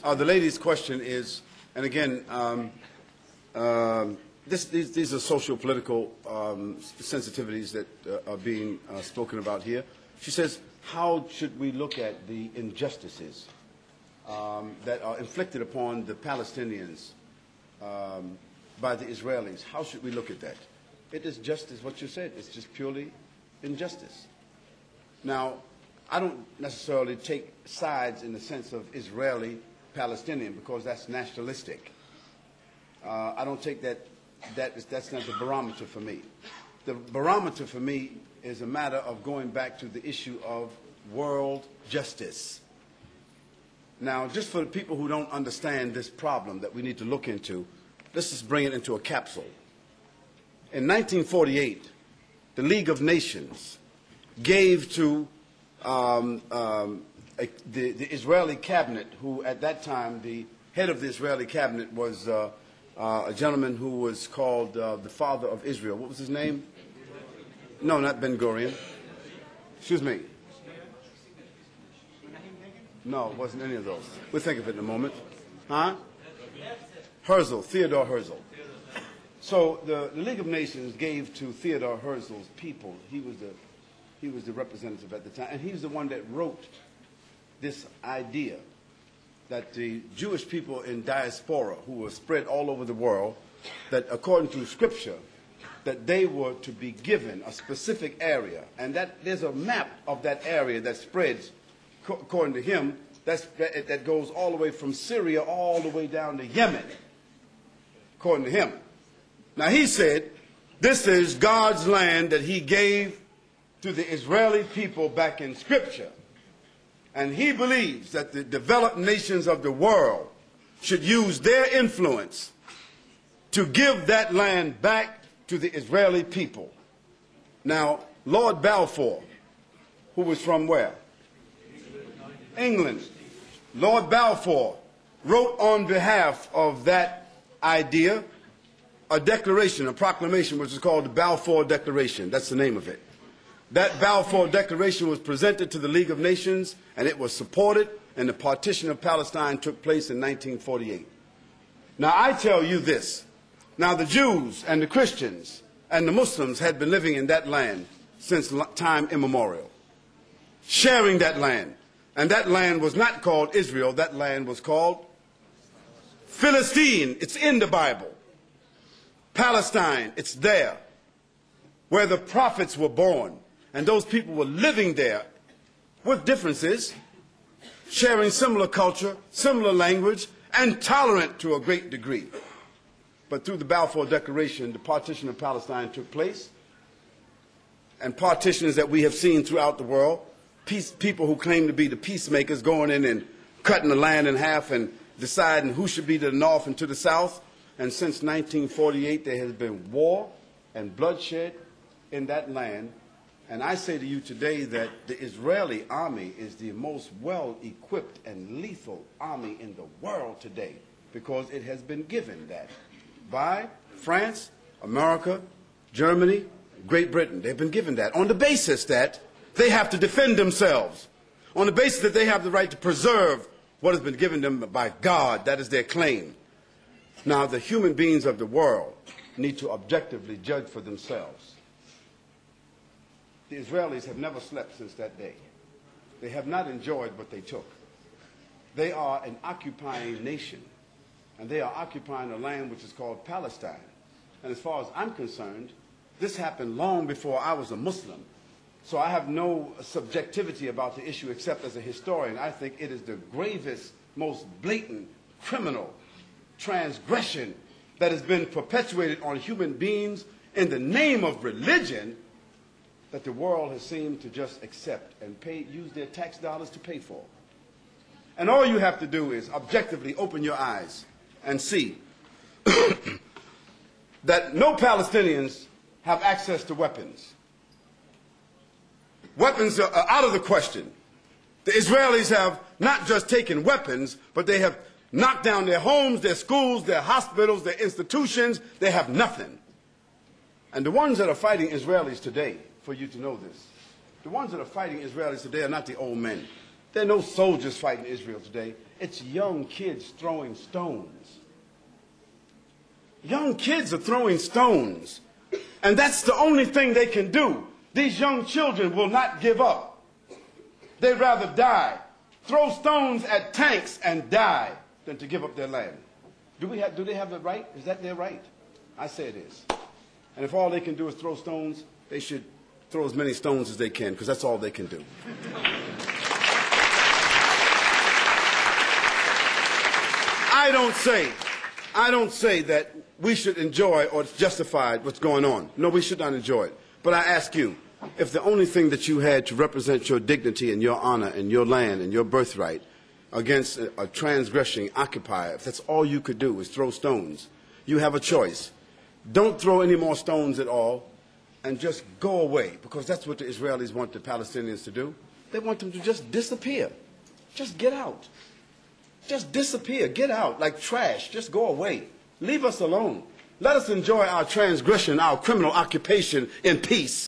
The lady's question is, and again, these are social-political sensitivities that are being spoken about here. She says, how should we look at the injustices that are inflicted upon the Palestinians by the Israelis? How should we look at that? It is just as what you said. It's just purely injustice. Now, I don't necessarily take sides in the sense of Israeli-Palestinian because that's nationalistic. I don't take that's not the barometer for me. The barometer for me is a matter of going back to the issue of world justice. Now, just for the people who don't understand this problem that we need to look into, let's just bring it into a capsule. In 1948, the League of Nations gave to the Israeli cabinet, who at that time, the head of the Israeli cabinet was a gentleman who was called the father of Israel. What was his name? No, not Ben-Gurion. Excuse me. No, it wasn't any of those. We'll think of it in a moment. Huh? Herzl, Theodore Herzl. So the League of Nations gave to Theodore Herzl's people, he was the representative at the time, and he was the one that wrote this idea that the Jewish people in diaspora, who were spread all over the world, that according to Scripture, that they were to be given a specific area, and that there's a map of that area that spreads, according to him, that goes all the way from Syria all the way down to Yemen, according to him. Now he said, this is God's land that he gave to the Israeli people back in Scripture. And he believes that the developed nations of the world should use their influence to give that land back to the Israeli people. Now, Lord Balfour, who was from where? England. Lord Balfour wrote on behalf of that idea a declaration, a proclamation, which is called the Balfour Declaration. That's the name of it. That Balfour Declaration was presented to the League of Nations, and it was supported, and the partition of Palestine took place in 1948. Now, I tell you this. Now, the Jews and the Christians and the Muslims had been living in that land since time immemorial, sharing that land. And that land was not called Israel. That land was called Palestine. It's in the Bible. Palestine, it's there, where the prophets were born. And those people were living there with differences, sharing similar culture, similar language, and tolerant to a great degree. But through the Balfour Declaration, the partition of Palestine took place, and partitions that we have seen throughout the world, people who claim to be the peacemakers going in and cutting the land in half and deciding who should be to the north and to the south. And since 1948, there has been war and bloodshed in that land. And I say to you today that the Israeli army is the most well-equipped and lethal army in the world today because it has been given that by France, America, Germany, Great Britain. They've been given that on the basis that they have to defend themselves, on the basis that they have the right to preserve what has been given them by God. That is their claim. Now, the human beings of the world need to objectively judge for themselves. The Israelis have never slept since that day. They have not enjoyed what they took. They are an occupying nation, and they are occupying a land which is called Palestine. And as far as I'm concerned, this happened long before I was a Muslim. So I have no subjectivity about the issue except as a historian. I think it is the gravest, most blatant, criminal transgression that has been perpetuated on human beings in the name of religion that the world has seemed to just accept and use their tax dollars to pay for. And all you have to do is objectively open your eyes and see that no Palestinians have access to weapons. Weapons are out of the question. The Israelis have not just taken weapons, but they have knocked down their homes, their schools, their hospitals, their institutions. They have nothing. And the ones that are fighting Israelis today, for you to know this, the ones that are fighting Israelis today are not the old men. There are no soldiers fighting Israel today. It's young kids throwing stones. Young kids are throwing stones. And that's the only thing they can do. These young children will not give up. They'd rather die, throw stones at tanks and die than to give up their land. Do they have the right? Is that their right? I say it is. And if all they can do is throw stones, they should throw as many stones as they can, because that's all they can do. I don't say that we should enjoy or justify what's going on. No, we should not enjoy it. But I ask you, if the only thing that you had to represent your dignity and your honor and your land and your birthright against a transgressing occupier, if that's all you could do is throw stones, you have a choice. Don't throw any more stones at all and just go away, because that's what the Israelis want the Palestinians to do. They want them to just disappear. Just get out. Just disappear. Get out like trash. Just go away. Leave us alone. Let us enjoy our transgression, our criminal occupation in peace.